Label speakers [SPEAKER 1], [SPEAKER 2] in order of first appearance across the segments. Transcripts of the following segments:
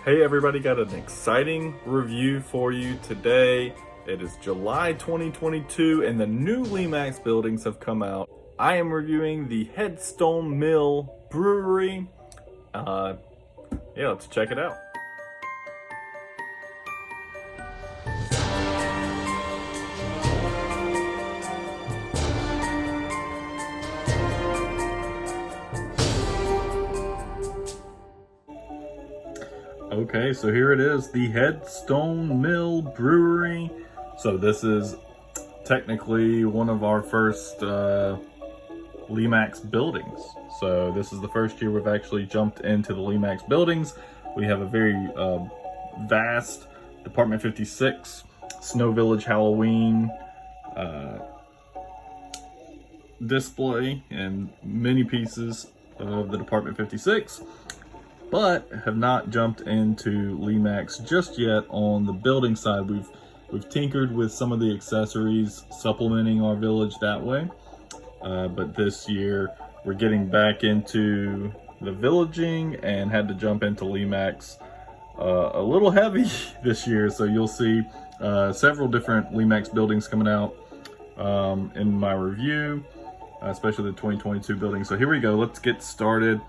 [SPEAKER 1] Hey everybody, got an exciting review for you today. It is July 2022 and the new Lemax buildings have come out. I am reviewing the Headstone Mill Brewery. Let's check it out. Okay, so here it is, the Headstone Mill Brewery. So this is technically one of our first Lemax buildings. So this is the first year we've actually jumped into the Lemax buildings. We have a very vast Department 56 Snow Village Halloween display and many pieces of the Department 56. But have not jumped into Lemax just yet on the building side. We've tinkered with some of the accessories, supplementing our village that way. But this year we're getting back into the villaging and had to jump into Lemax a little heavy this year. So you'll see several different Lemax buildings coming out in my review, especially the 2022 building. So here we go, let's get started.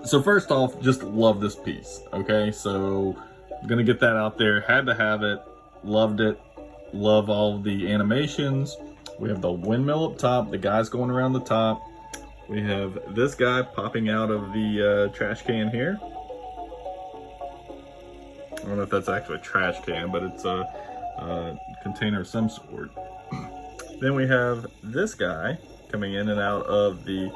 [SPEAKER 1] So first off, just love this piece, okay? So I'm gonna get that out there, had to have it, loved it, love all the animations. We have the windmill up top, the guys going around the top. We have this guy popping out of the trash can here. I don't know if that's actually a trash can, but it's a container of some sort. Then we have this guy coming in and out of the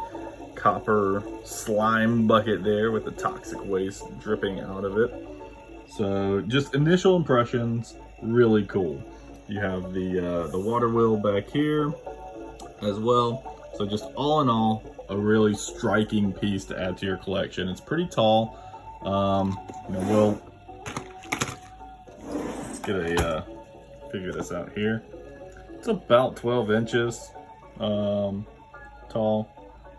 [SPEAKER 1] copper slime bucket there with the toxic waste dripping out of it. So just initial impressions, really cool. You have the water wheel back here as well. So just all in all, a really striking piece to add to your collection. It's pretty tall. Let's get a figure this out here. It's about 12 inches tall.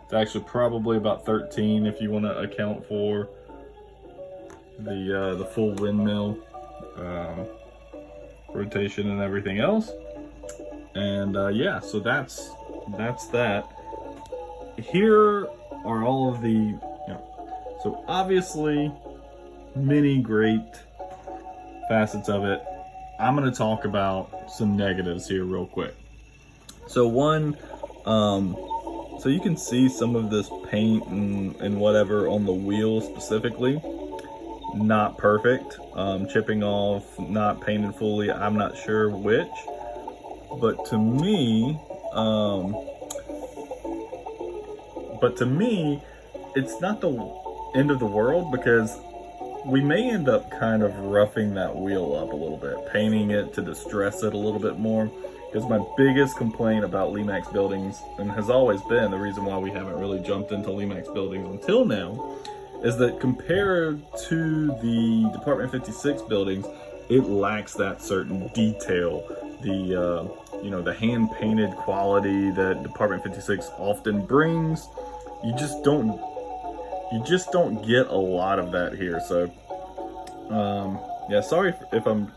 [SPEAKER 1] It's actually probably about 13 if you want to account for the full windmill rotation and everything else. And yeah, so that's that. Here are all of the, so obviously many great facets of it. I'm going to talk about some negatives here real quick. So one, so you can see some of this paint and whatever on the wheel specifically, not perfect, chipping off, not painted fully, I'm not sure which, but to me, it's not the end of the world, because we may end up kind of roughing that wheel up a little bit, painting it to distress it a little bit more. Because my biggest complaint about Lemax buildings, and has always been the reason why we haven't really jumped into Lemax buildings until now, is that compared to the Department 56 buildings, it lacks that certain detail, the hand painted quality that Department 56 often brings. You just don't get a lot of that here. So yeah, sorry if I'm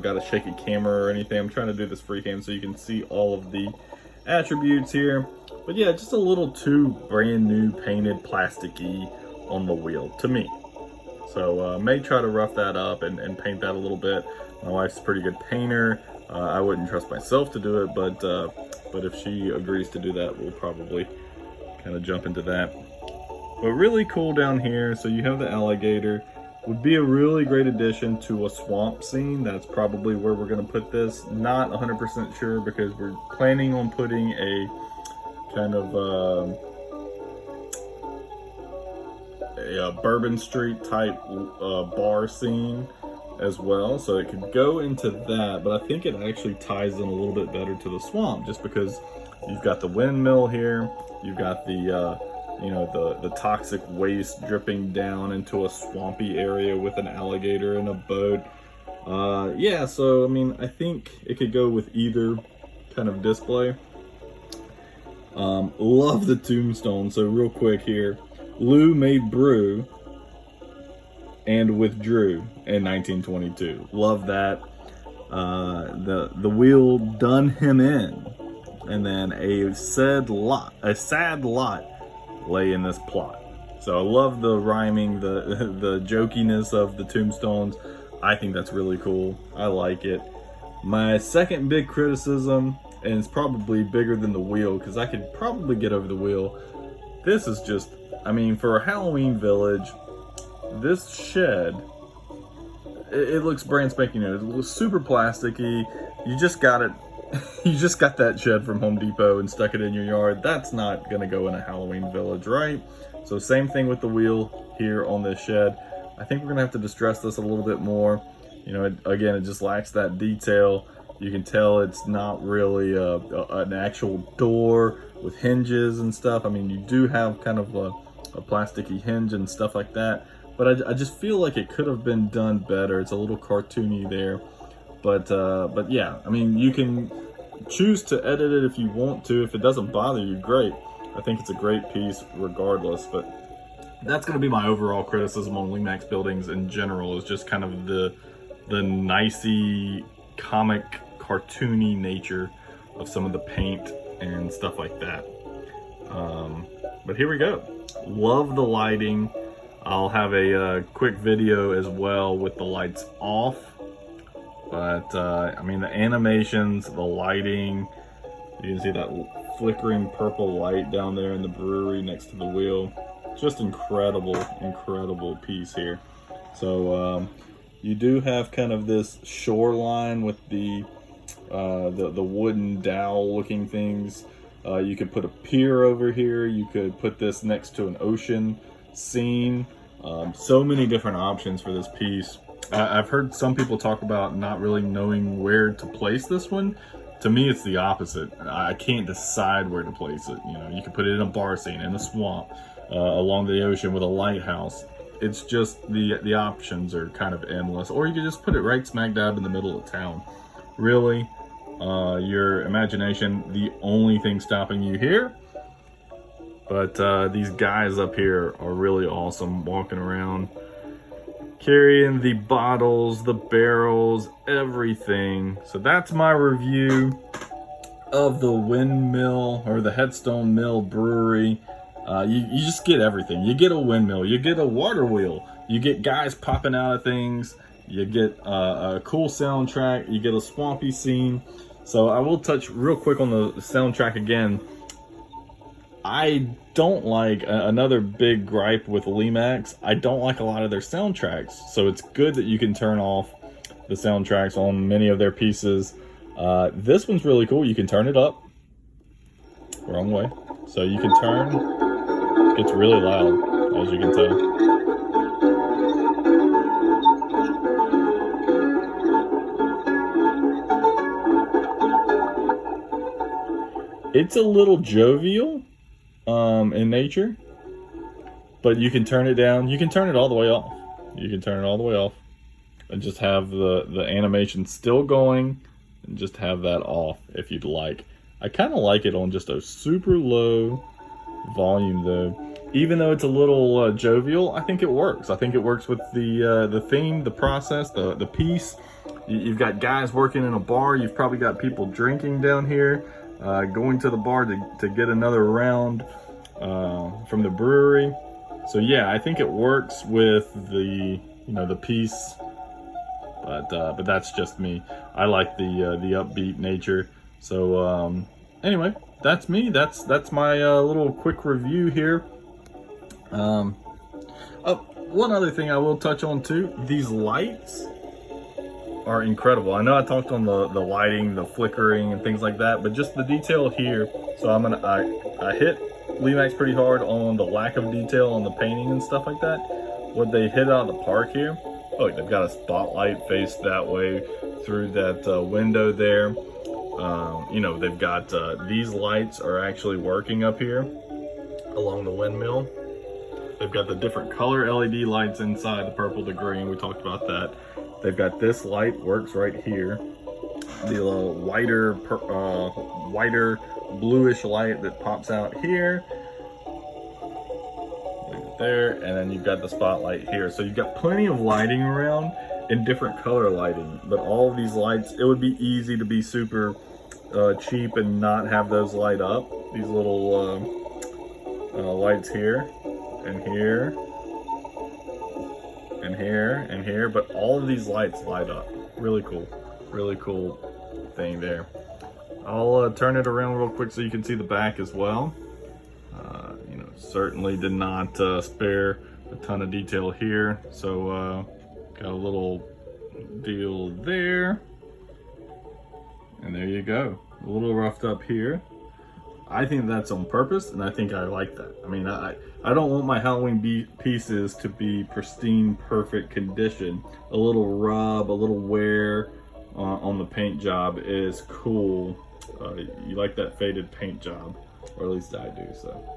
[SPEAKER 1] got a shaky camera or anything. I'm trying to do this free cam so you can see all of the attributes here. But yeah, just a little too brand new painted plasticky on the wheel to me. So may try to rough that up and paint that a little bit. My wife's a pretty good painter. I wouldn't trust myself to do it, but if she agrees to do that, we'll probably kind of jump into that. But really cool down here. So you have the alligator. Would be a really great addition to a swamp scene. That's probably where we're going to put this. Not 100% sure, because we're planning on putting a kind of a Bourbon Street type bar scene as well. So it could go into that, but I think it actually ties in a little bit better to the swamp, just because you've got the windmill here, you've got the the toxic waste dripping down into a swampy area with an alligator and a boat. Yeah, so I mean, I think it could go with either kind of display. Love the tombstone. So real quick here, Lou made brew, and withdrew in 1922. Love that. The wheel done him in, and then a sad lot lay in this plot. So I love the rhyming, the jokiness of the tombstones. I think that's really cool. I like it. My second big criticism, and it's probably bigger than the wheel, because I could probably get over the wheel. This is just, I mean, for a Halloween village, this shed, it looks brand spanking new. It looks super plasticky. You just got it. You just got that shed from Home Depot and stuck it in your yard. That's not gonna go in a Halloween village, right? So same thing with the wheel here on this shed. I think we're gonna have to distress this a little bit more. You know, again, it just lacks that detail. You can tell it's not really an actual door with hinges and stuff. I mean, you do have kind of a plasticky hinge and stuff like that, but I just feel like it could have been done better. It's a little cartoony there, but yeah, I mean, you can choose to edit it if you want to. If it doesn't bother you, great. I think it's a great piece regardless, but that's going to be my overall criticism on Lemax buildings in general, is just kind of the nicey, comic, cartoony nature of some of the paint and stuff like that. But here we go. Love the lighting. I'll have a quick video as well with the lights off. But I mean, the animations, the lighting, you can see that flickering purple light down there in the brewery next to the wheel. Just incredible, incredible piece here. So you do have kind of this shoreline with the wooden dowel looking things. You could put a pier over here. You could put this next to an ocean scene. So many different options for this piece. I've heard some people talk about not really knowing where to place this one. To me, it's the opposite. I can't decide where to place it. You know, you could put it in a bar scene, in a swamp, along the ocean with a lighthouse. It's just the options are kind of endless. Or you could just put it right smack dab in the middle of town. Really, your imagination, the only thing stopping you here. But these guys up here are really awesome, walking around, carrying the bottles, the barrels, everything. So that's my review of the windmill, or the Headstone Mill Brewery. You just get everything. You get a windmill, you get a water wheel, you get guys popping out of things, you get a cool soundtrack, you get a swampy scene. So I will touch real quick on the soundtrack again. I don't like, another big gripe with Lemax, I don't like a lot of their soundtracks. So it's good that you can turn off the soundtracks on many of their pieces. This one's really cool. You can turn it up. Wrong way. So you can turn. It's really loud, as you can tell. It's a little jovial in nature, but you can turn it down. You can turn it all the way off. You can turn it all the way off and just have the animation still going, and just have that off if you'd like. I kind of like it on just a super low volume though. Even though it's a little jovial, I think it works. I think it works with the theme, the process, the piece. You've got guys working in a bar. You've probably got people drinking down here, going to the bar to get another round from the brewery. So yeah, I think it works with the the piece. But that's just me. I like the upbeat nature. So anyway, that's me. That's my little quick review here. One other thing I will touch on too, these lights are incredible. I know I talked on the lighting, the flickering and things like that, but just the detail here. So I hit Lemax pretty hard on the lack of detail on the painting and stuff like that. What they hit out of the park here, look, they've got a spotlight faced that way through that window there. They've got these lights are actually working up here along the windmill. They've got the different color LED lights inside, the purple, the green, we talked about that. They've got this light works right here. The whiter bluish light that pops out here. there, and then you've got the spotlight here. So you've got plenty of lighting around in different color lighting, but all of these lights, it would be easy to be super cheap and not have those light up. These little lights here and here and here and here, but all of these lights light up. Really cool thing there. I'll turn it around real quick so you can see the back as well. You know, certainly did not spare a ton of detail here. So got a little deal there. And there you go. A little roughed up here. I think that's on purpose, and I think I like that. I mean, I don't want my Halloween pieces to be pristine, perfect condition. A little rub, a little wear on the paint job is cool. You like that faded paint job, or at least I do, so.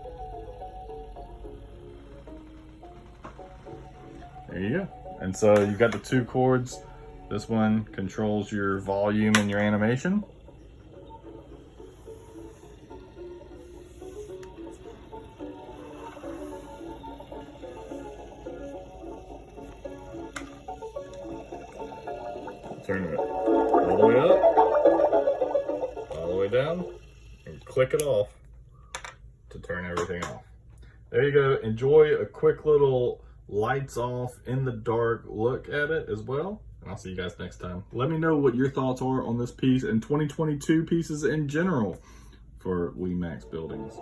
[SPEAKER 1] There you go. And so you've got the two cords. This one controls your volume and your animation. Turn it all the way up, all the way down, and click it off to turn everything off. There you go. Enjoy a quick little lights off in the dark look at it as well. And I'll see you guys next time. Let me know what your thoughts are on this piece and 2022 pieces in general for Lemax buildings.